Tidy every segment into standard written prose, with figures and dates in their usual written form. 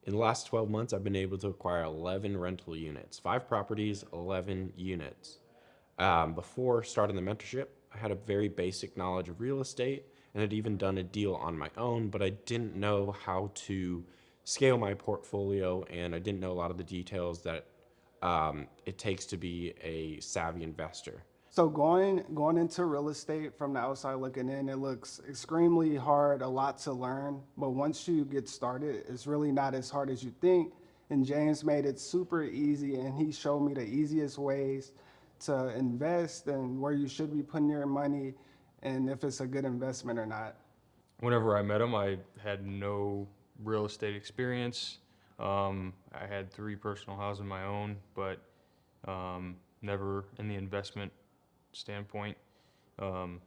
In the last 12 months, I've been able to acquire 11 rental units, 5 properties, 11 units. Before starting the mentorship, I had a very basic knowledge of real estate and had even done a deal on my own, but I didn't know how to scale my portfolio and I didn't know a lot of the details that it takes to be a savvy investor. So going into real estate from the outside looking in, it looks extremely hard, a lot to learn. But once you get started, it's really not as hard as you think. And James made it super easy, and he showed me the easiest ways to invest and where you should be putting your money, and if it's a good investment or not. Whenever I met him, I had no real estate experience. I had 3 personal houses of my own, but never in the investment standpoint. Um,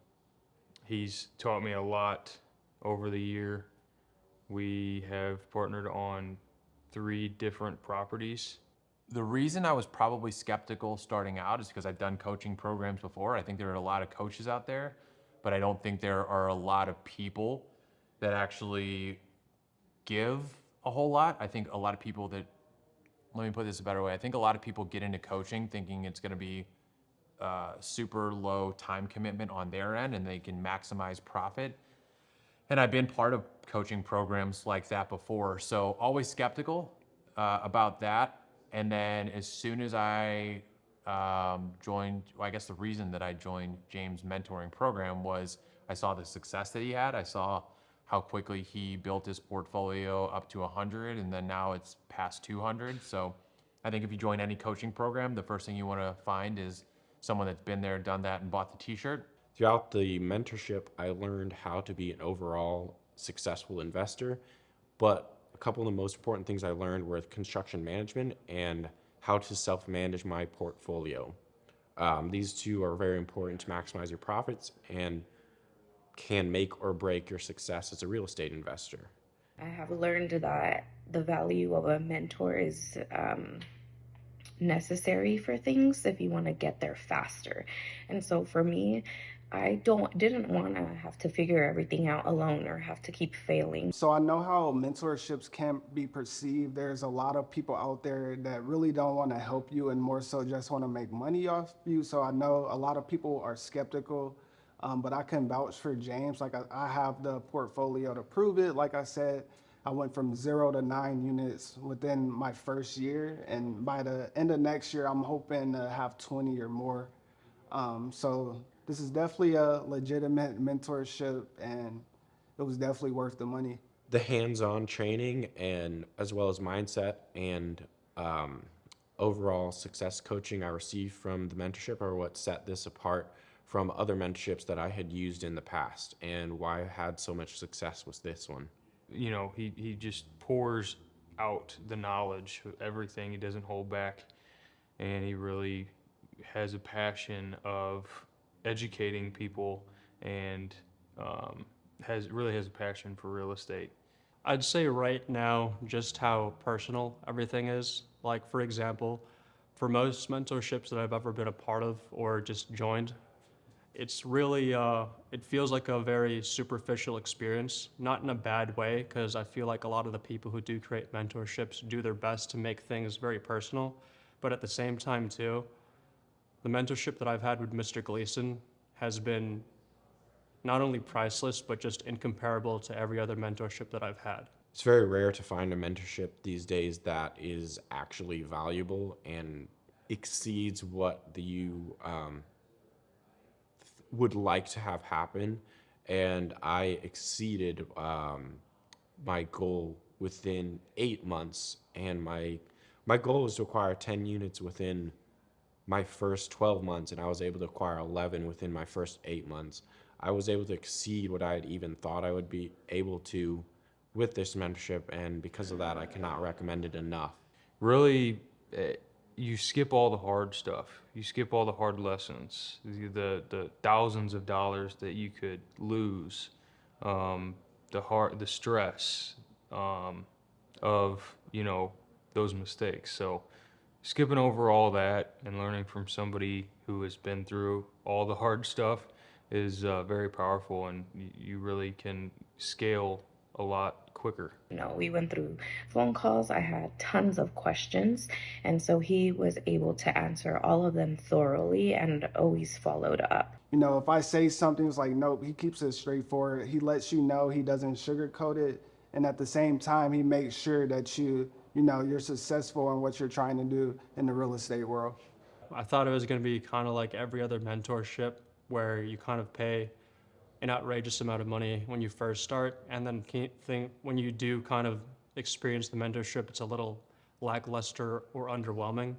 he's taught me a lot over the year. We have partnered on 3 different properties. The reason I was probably skeptical starting out is because I've done coaching programs before. I think there are a lot of coaches out there, but I don't think there are a lot of people that actually give a whole lot. I think a lot of people that, let me put this a better way, I think a lot of people get into coaching thinking it's going to be super low time commitment on their end and they can maximize profit. And I've been part of coaching programs like that before, so always skeptical about that. And then as soon as I joined, well, I guess the reason that I joined James' mentoring program was I saw the success that he had. I saw how quickly he built his portfolio up to 100, and then now it's past 200. So I think if you join any coaching program, the first thing you want to find is someone that's been there, done that, and bought the t-shirt. Throughout the mentorship, I learned how to be an overall successful investor, but a couple of the most important things I learned were construction management and how to self-manage my portfolio. These two are very important to maximize your profits and can make or break your success as a real estate investor. I have learned that the value of a mentor is necessary for things if you want to get there faster. And so for me, I didn't want to have to figure everything out alone or have to keep failing. So I know how mentorships can be perceived. There's a lot of people out there that really don't want to help you and more so just want to make money off you. So I know a lot of people are skeptical, but I can vouch for James. Like I have the portfolio to prove it. Like I said, I went from 0 to 9 units within my first year. And by the end of next year, I'm hoping to have 20 or more. So this is definitely a legitimate mentorship, and it was definitely worth the money. The hands-on training and as well as mindset and um, overall success coaching I received from the mentorship are what set this apart from other mentorships that I had used in the past and why I had so much success with this one. You know, he just pours out the knowledge of everything. He doesn't hold back, and he really has a passion of educating people and has a passion for real estate. I'd say right now just how personal everything is. Like, for example, for most mentorships that I've ever been a part of or just joined, it's really, it feels like a very superficial experience, not in a bad way, because I feel like a lot of the people who do create mentorships do their best to make things very personal. But at the same time, too, the mentorship that I've had with Mr. Gleason has been not only priceless, but just incomparable to every other mentorship that I've had. It's very rare to find a mentorship these days that is actually valuable and exceeds what you would like to have happen. And I exceeded my goal within 8 months. And my goal was to acquire 10 units within my first 12 months, and I was able to acquire 11 within my first 8 months. I was able to exceed what I had even thought I would be able to with this mentorship, and because of that, I cannot recommend it enough. Really, you skip all the hard stuff. You skip all the hard lessons, the thousands of dollars that you could lose, the stress of those mistakes. So skipping over all that and learning from somebody who has been through all the hard stuff is very powerful, and you really can scale a lot quicker quicker. We went through phone calls. I had tons of questions. And so he was able to answer all of them thoroughly and always followed up. If I say something, it's like, nope, he keeps it straightforward. He lets you know, he doesn't sugarcoat it. And at the same time, he makes sure that you're successful in what you're trying to do in the real estate world. I thought it was going to be kind of like every other mentorship where you kind of pay an outrageous amount of money when you first start, and then when you do kind of experience the mentorship, it's a little lackluster or underwhelming.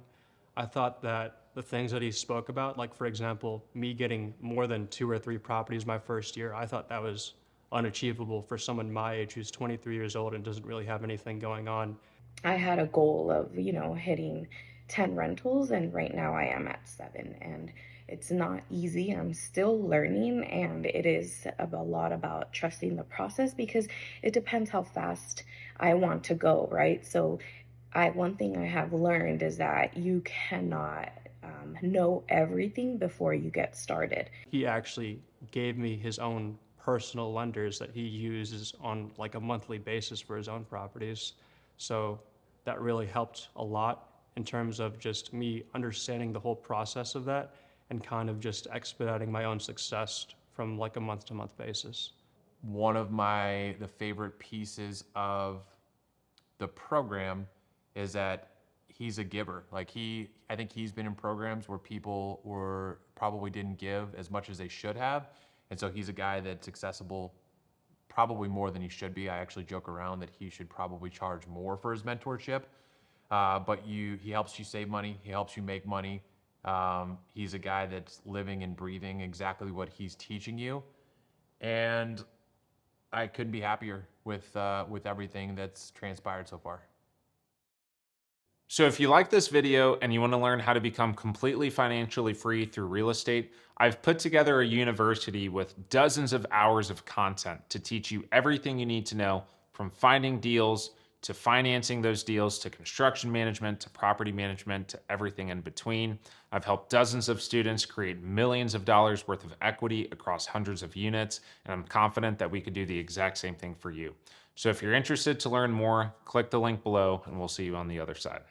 I thought that the things that he spoke about, like for example, me getting more than 2 or 3 properties my first year, I thought that was unachievable for someone my age who's 23 years old and doesn't really have anything going on. I had a goal of, hitting 10 rentals, and right now I am at 7. And it's not easy. I'm still learning, and it is a lot about trusting the process because it depends how fast I want to go, right? So one thing I have learned is that you cannot know everything before you get started. He actually gave me his own personal lenders that he uses on like a monthly basis for his own properties. So that really helped a lot in terms of just me understanding the whole process of that and kind of just expediting my own success from like a month-to-month basis. One of the favorite pieces of the program is that he's a giver. I think he's been in programs where people probably didn't give as much as they should have. And so he's a guy that's accessible probably more than he should be. I actually joke around that he should probably charge more for his mentorship. But he helps you save money. He helps you make money. He's a guy that's living and breathing exactly what he's teaching you. And I couldn't be happier with everything that's transpired so far. So if you like this video and you want to learn how to become completely financially free through real estate, I've put together a university with dozens of hours of content to teach you everything you need to know, from finding deals to financing those deals to construction management to property management to everything in between. I've helped dozens of students create millions of dollars worth of equity across hundreds of units, and I'm confident that we could do the exact same thing for you. So if you're interested to learn more, click the link below and we'll see you on the other side.